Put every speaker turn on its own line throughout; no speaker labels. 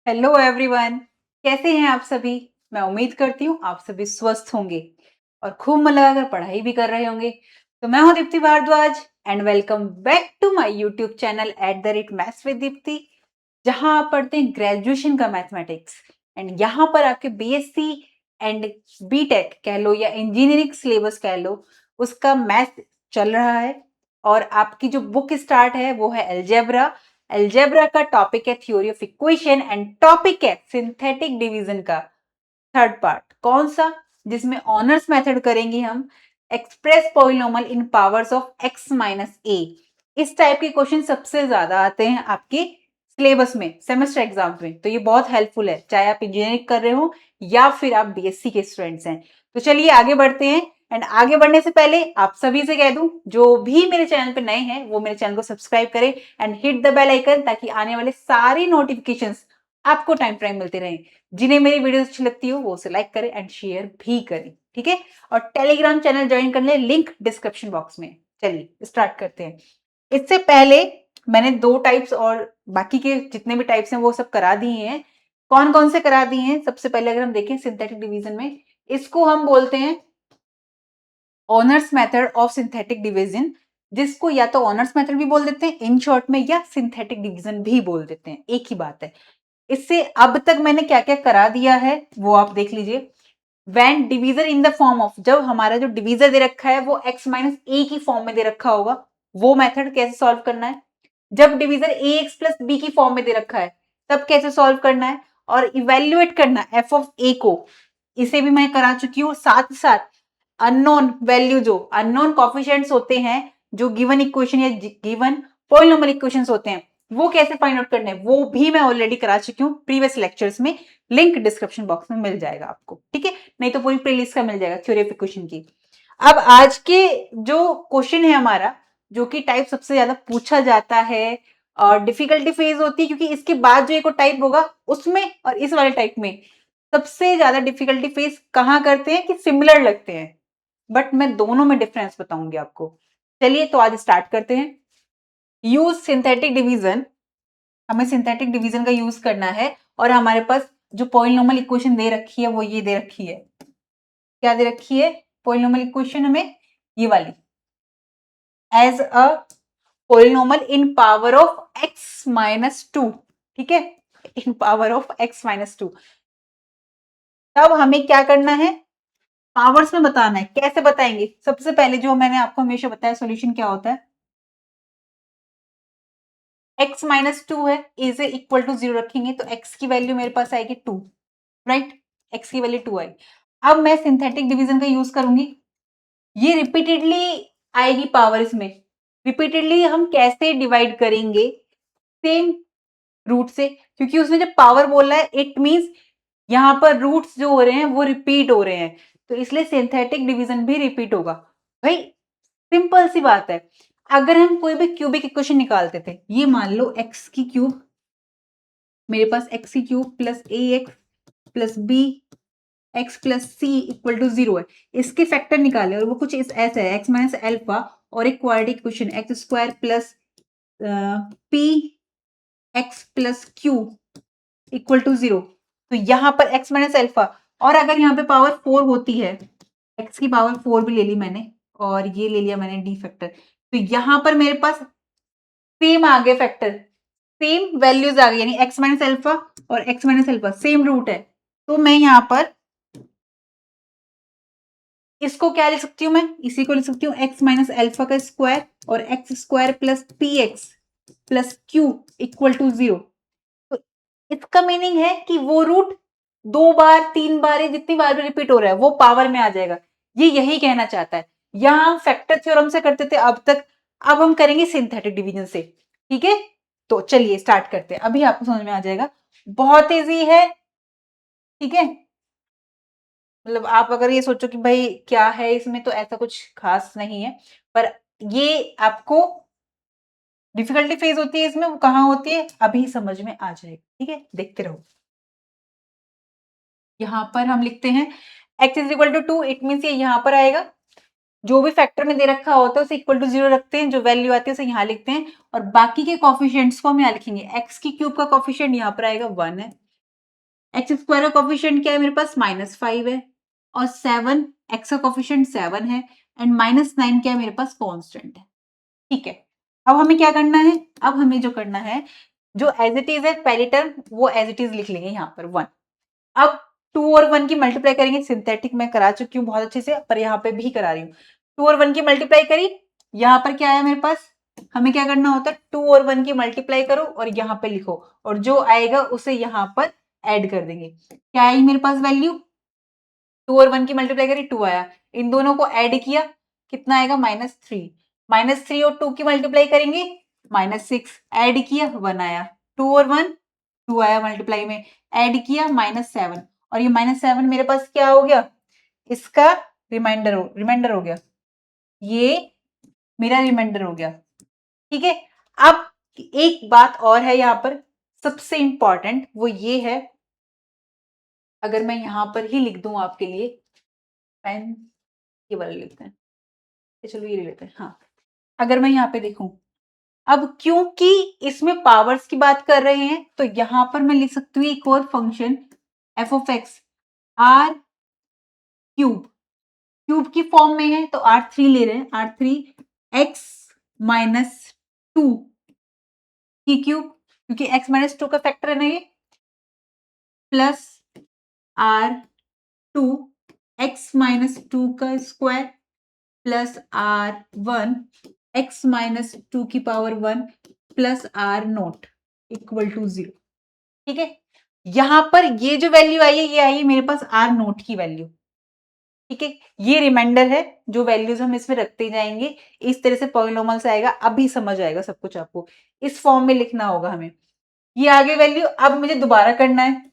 Hello everyone, कैसे हैं आप सभी। मैं उम्मीद करती हूँ आप सभी स्वस्थ होंगे और खूब मन लगाकर पढ़ाई भी कर रहे होंगे। तो मैं हूँ Deepti Bhardwaj and welcome back to my YouTube channel @maths with Deepti, जहां आप पढ़ते हैं ग्रेजुएशन का मैथमेटिक्स। एंड यहाँ पर आपके बीएससी एंड बीटेक कह लो या इंजीनियरिंग सिलेबस कह लो, उसका मैथ चल रहा है। और आपकी जो बुक स्टार्ट है वो है अलजेब्रा। अलजेब्रा का टॉपिक है theory of equation and topic है सिंथेटिक डिवीजन का थर्ड पार्ट। कौन सा? जिसमें ऑनर्स मेथड करेंगे हम, express polynomial in powers of X minus A. इस टाइप के क्वेश्चन सबसे ज्यादा आते हैं आपके सिलेबस में, सेमेस्टर एग्जाम में। तो ये बहुत हेल्पफुल है, चाहे आप इंजीनियरिंग कर रहे हो या फिर आप बीएससी के स्टूडेंट्स हैं। तो चलिए आगे बढ़ते हैं। एंड आगे बढ़ने से पहले आप सभी से कह दूं, जो भी मेरे चैनल पे नए हैं वो मेरे चैनल को सब्सक्राइब करें and hit the bell icon, ताकि आने वाले सारी नोटिफिकेशंस आपको टाइम टाइम मिलते रहें। जिन्हें मेरी वीडियो अच्छी लगती हो वो उसे लाइक करें एंड शेयर भी करें, ठीक है। और टेलीग्राम चैनल ज्वाइन कर ले, लिंक डिस्क्रिप्शन बॉक्स में। चलिए स्टार्ट करते हैं। इससे पहले मैंने दो टाइप्स और बाकी के जितने भी टाइप्स हैं वो सब करा दिए हैं। कौन कौन से करा दिए हैं? सबसे पहले अगर हम देखें सिंथेटिक डिवीजन में, इसको हम बोलते हैं honours method of synthetic division, जिसको या तो ऑनर्स मेथड भी बोल देते हैं इन शॉर्ट में, या सिंथेटिक डिवीजन भी बोल देते हैं, एक ही बात है। इससे अब तक मैंने क्या क्या करा दिया है वो आप देख लीजिए। When divisor in the form of, जब हमारा जो डिवीजर दे रखा है वो x माइनस ए की फॉर्म में दे रखा होगा, वो मेथड कैसे सॉल्व करना है। जब डिवीजर ए एक्स प्लस बी की फॉर्म में दे रखा है तब कैसे सॉल्व करना है। और इवेल्युएट करना एफ ऑफ ए को, इसे भी मैं करा चुकी हूँ। साथ साथ अननोन वैल्यू, जो अननोन कॉफिशिएंट्स होते हैं, जो गिवन इक्वेशन या गिवन पॉलिनोमियल इक्वेशंस होते हैं, वो कैसे फाइंड आउट करने हैं वो भी मैं ऑलरेडी करा चुकी हूँ प्रीवियस लेक्चर्स में। लिंक डिस्क्रिप्शन बॉक्स में मिल जाएगा आपको, ठीक है। नहीं तो पूरी प्लेलिस्ट का मिल जाएगा थ्योरी ऑफ इक्वेशन की। अब आज के जो क्वेश्चन है हमारा, जो कि टाइप सबसे ज्यादा पूछा जाता है और डिफिकल्टी फेज होती है, क्योंकि इसके बाद जो एक और टाइप होगा उसमें और इस वाले टाइप में सबसे ज्यादा डिफिकल्टी फेस कहाँ करते हैं कि सिमिलर लगते हैं, बट मैं दोनों में डिफरेंस बताऊंगी आपको। चलिए तो आज स्टार्ट करते हैं। यूज सिंथेटिक डिवीजन, हमें सिंथेटिक डिवीजन का यूज करना है। और हमारे पास जो पॉलिनोमियल इक्वेशन दे रखी है वो ये दे रखी है। क्या दे रखी है पॉलिनोमियल इक्वेशन हमें? ये वाली, as a polynomial in power of x minus two, ठीक है, in power of x minus two. तब हमें क्या करना है? पावर्स में बताना है। कैसे बताएंगे? सबसे पहले जो मैंने आपको हमेशा बताया सॉल्यूशन क्या होता है, x माइनस टू है, इज इक्वल टू 0 रखेंगे तो x की वैल्यू मेरे पास आएगी 2, राइट। x की वैल्यू 2 आई। अब मैं सिंथेटिक डिवीजन का यूज करूंगी, ये रिपीटेडली आएगी पावर इसमें। रिपीटेडली हम कैसे डिवाइड करेंगे? सेम रूट से, क्योंकि उसने जब पावर बोला है इट मींस यहाँ पर रूट्स जो हो रहे हैं वो रिपीट हो रहे हैं, तो इसलिए सिंथेटिक डिवीजन भी रिपीट होगा। भाई सिंपल सी बात है। अगर हम कोई भी क्यूबिक इक्वेशन निकालते थे, ये मान लो एक्स की क्यूब, मेरे पास एक्स की cube plus a x plus b x plus c equal to 0 है। इसके फैक्टर निकाले और वो कुछ इस ऐसा है, एक्स माइनस एल्फा और एक quadratic equation x square plus p x plus q equal to 0। तो यहाँ पर x माइनस एल्फा, और अगर यहाँ पे पावर 4 होती है, x की पावर 4 भी ले ली मैंने और ये ले लिया मैंने डी फैक्टर, तो यहाँ पर मेरे पास सेम आ गए फैक्टर, सेम वैल्यूज आ गई, यानी x माइनस एल्फा और x minus alpha same root है। तो मैं यहाँ पर इसको क्या लिख सकती हूँ? मैं इसी को लिख सकती हूँ x माइनस एल्फा का स्क्वायर और x square plus p x plus q equal to 0। तो इसका मीनिंग है कि वो रूट 2 बार 3 बार जितनी बार भी रिपीट हो रहा है वो पावर में आ जाएगा। ये यही कहना चाहता है। यहां हम फैक्टर थ्योरम से करते थे अब तक, अब हम करेंगे सिंथेटिक डिवीजन से, ठीक है। तो चलिए स्टार्ट करते हैं, अभी आपको समझ में आ जाएगा, बहुत इजी है, ठीक है। मतलब आप अगर ये सोचो कि भाई क्या है इसमें, तो ऐसा कुछ खास नहीं है, पर ये आपको डिफिकल्टी फेज होती है इसमें, वो कहाँ होती है अभी समझ में आ जाएगा, ठीक है, देखते रहो। यहाँ पर हम लिखते हैं x is equal to 2, it mean ये यहाँ पर आएगा। जो भी फैक्टर में दे रखा होता है उसे इक्वल टू 0 रखते हैं, जो वैल्यू आती है उसे यहाँ लिखते हैं और बाकी के कॉफिशिएंट्स को हम यहाँ लिखेंगे। x की क्यूब का कॉफिशिएंट यहाँ पर आएगा 1 है, एक्स स्क्वायर का कोफिशिएंट क्या है मेरे पास, -5 है, और 7 एक्स का कोफिशिएंट 7 है, एंड -9 क्या है मेरे पास, कांस्टेंट है। ठीक है, अब हमें क्या करना है, अब हमें जो करना है, जो एज इट इज है पहली टर्म वो एज इट इज लिख लेंगे यहाँ पर 1। अब 2 और 1 की मल्टीप्लाई करेंगे, सिंथेटिक मैं करा चुकी हूँ बहुत अच्छे से, पर यहाँ पे भी करा रही हूँ। 2 और 1 की मल्टीप्लाई करी, यहाँ पर क्या आया मेरे पास, हमें क्या करना होता है, 2 और 1 की मल्टीप्लाई करो और यहाँ पे लिखो, और जो आएगा उसे यहाँ पर ऐड कर देंगे। क्या आई मेरे पास वैल्यू, 2 और 1 की मल्टीप्लाई करी, 2 आया, इन दोनों को ऐड किया, कितना आएगा, -3, -3 और 2 की मल्टीप्लाई करेंगे, -6, ऐड किया 1 आया, 2 और 1 2 आया मल्टीप्लाई में, ऐड किया -7, और ये -7 मेरे पास क्या हो गया, इसका रिमाइंडर हो गया, ये मेरा रिमाइंडर हो गया। ठीक है, अब एक बात और है यहाँ पर सबसे इंपॉर्टेंट, वो ये है, अगर मैं यहाँ पर ही लिख दूं आपके लिए, पेन ये वाला लिखते हैं, चलो ये ले लेते हैं, हाँ, अगर मैं यहाँ पे देखूं, अब क्योंकि इसमें पावर्स की बात कर रहे हैं तो यहां पर मैं लिख सकती हूँ एक और function F of X R cube, cube की फॉर्म में है तो R3 ले रहे हैं, R3 एक्स माइनस टू की क्यूब, क्योंकि x माइनस टू का फैक्टर है ना ये, plus R2 X minus two का square plus R1 X minus two की power 1 plus R naught equal to 0। ठीक है, यहां पर ये जो वैल्यू आई है ये आई है मेरे पास R नोट की वैल्यू। ठीक है, ये रिमाइंडर है, जो वैल्यूज हम इसमें रखते जाएंगे इस तरह से पॉलिनोमियल्स आएगा, अभी समझ आएगा सब कुछ, आपको इस फॉर्म में लिखना होगा हमें। ये आगे वैल्यू, अब मुझे दोबारा करना है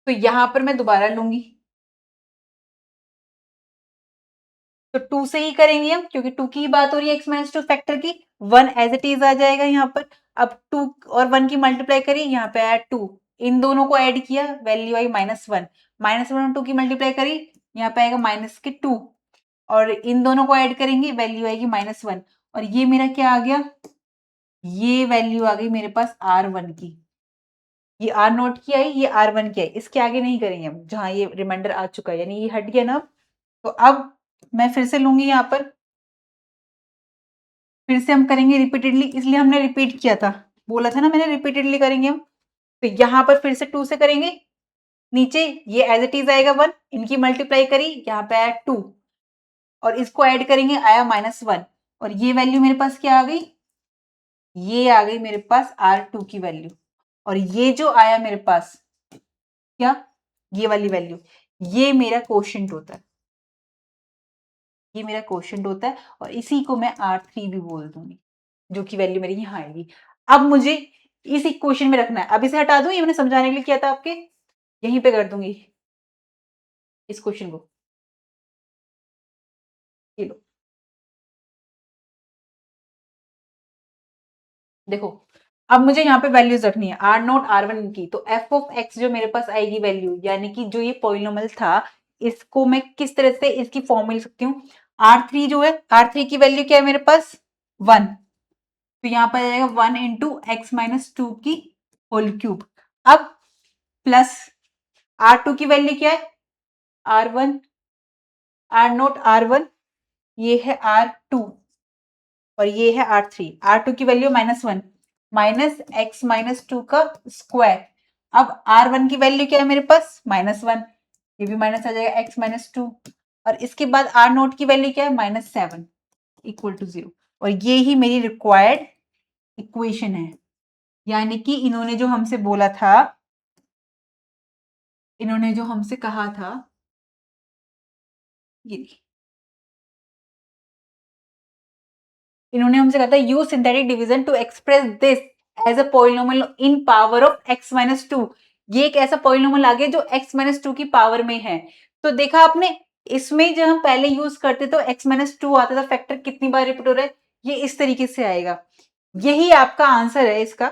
तो यहां पर मैं दोबारा लूंगी, तो 2 से ही करेंगे हम, क्योंकि 2 की ही बात हो रही है, एक्स माइनस टू फैक्टर की, 1 एज इट इज आ जाएगा यहाँ पर। अब 2 और 1 की मल्टीप्लाई करी, यहाँ पे आया 2, इन दोनों को ऐड किया, वैल्यू आई -1, -1 और 2 की मल्टीप्लाई करी, यहाँ पे आएगा -2, और इन दोनों को ऐड करेंगे, वैल्यू आएगी -1, और ये मेरा क्या आ गया, ये वैल्यू आ गई मेरे पास R1 की, ये R नोट की आई, ये R1 की आई, इसके आगे नहीं करेंगे हम, जहां ये रिमाइंडर आ चुका है, यानी ये हट गया ना। तो अब मैं फिर से लूंगी, यहाँ पर फिर से हम करेंगे रिपीटेडली, इसलिए हमने रिपीट किया था, बोला था ना मैंने रिपीटेडली करेंगे हम। तो यहाँ पर फिर से 2 से करेंगे, नीचे ये एज इट इज आएगा 1, इनकी मल्टीप्लाई करी, यहाँ पे आया 2, और इसको ऐड करेंगे, आया -1, और ये वैल्यू मेरे पास क्या आ गई, ये आ गई मेरे पास R2 की वैल्यू, और ये जो आया मेरे पास क्या, ये वाली वैल्यू, ये मेरा क्वोशिएंट होता है, ये मेरा क्वोशिएंट होता है, और इसी को मैं R3 भी बोल दूंगी, जो की वैल्यू मेरी यहाँ आएगी। अब मुझे इस इक्वेशन में रखना है, अब इसे हटा दूं, ये मैंने समझाने के लिए किया था आपके, यहीं पे कर दूंगी इस क्वेश्चन को, ये लो, देखो, अब मुझे यहाँ पे वैल्यूज रखनी है, R नोट R1 की, तो f ऑफ x जो मेरे पास आएगी वैल्यू, यानी कि जो ये पॉलिनोमियल था, इसको मैं किस तरह से इसकी फॉर्म में लिख सकती हूँ, R3 जो है, R3 की वैल्यू क्या है मेरे पास 1, तो यहाँ पर आ जाएगा 1 इंटू एक्स माइनस टू की होल क्यूब, अब प्लस R2 की वैल्यू क्या है, R1 R नोट R1, ये है R2, और ये है R2 की value -1 minus x minus two का स्क्वायर, अब R1 की वैल्यू क्या है मेरे पास -1, ये भी माइनस आ जाएगा एक्स माइनस टू, और इसके बाद R नोट की वैल्यू क्या है -7 इक्वल टू 0, और ये ही मेरी रिक्वायर्ड इक्वेशन है, यानी कि इन्होंने जो हमसे बोला था, इन्होंने जो हमसे कहा था, ये इन्होंने हमसे कहा था use synthetic division to express this as a polynomial in power of x minus two, ये एक ऐसा पॉलिनोमियल आ गया जो x माइनस टू की पावर में है। तो देखा आपने, इसमें जब हम पहले यूज करते तो x माइनस टू आता था, फैक्टर कितनी बार रिपीट हो रहा है, ये इस तरीके से आएगा, यही आपका आंसर है इसका,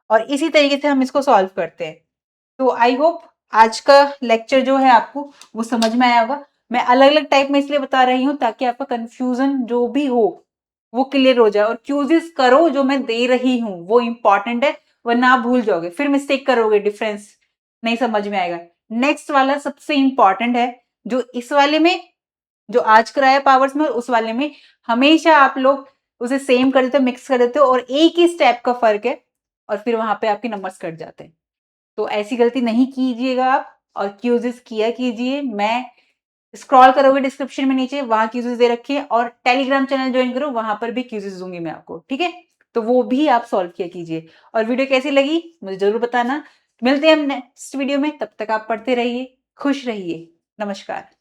और इसी तरीके से हम इसको सॉल्व करते हैं। तो आई होप आज का लेक्चर जो है आपको वो समझ में आया होगा। मैं अलग अलग टाइप में इसलिए बता रही हूँ ताकि आपका कंफ्यूजन जो भी हो वो क्लियर हो जाए, और क्यूजेस करो जो मैं दे रही हूँ वो इंपॉर्टेंट है, वरना आप भूल जाओगे, फिर मिस्टेक करोगे, डिफरेंस नहीं समझ में आएगा। नेक्स्ट वाला सबसे इंपॉर्टेंट है, जो इस वाले में, जो आज कराया पावर्स में, और उस वाले में हमेशा आप लोग उसे सेम कर देते हो, मिक्स कर देते हो, और एक ही स्टेप का फर्क है, और फिर वहां पे आपके नंबर्स कट जाते हैं। तो ऐसी गलती नहीं कीजिएगा आप, और क्यूजेस किया कीजिए। मैं स्क्रॉल करोगे डिस्क्रिप्शन में नीचे, वहां क्यूजेस दे रखे हैं, और टेलीग्राम चैनल ज्वाइन करो, वहां पर भी क्यूजेस दूंगी मैं आपको, ठीक है? तो वो भी आप सॉल्व किया कीजिए। और वीडियो कैसी लगी मुझे जरूर बताना। मिलते हैं हम नेक्स्ट वीडियो में, तब तक आप पढ़ते रहिए, खुश रहिए। नमस्कार।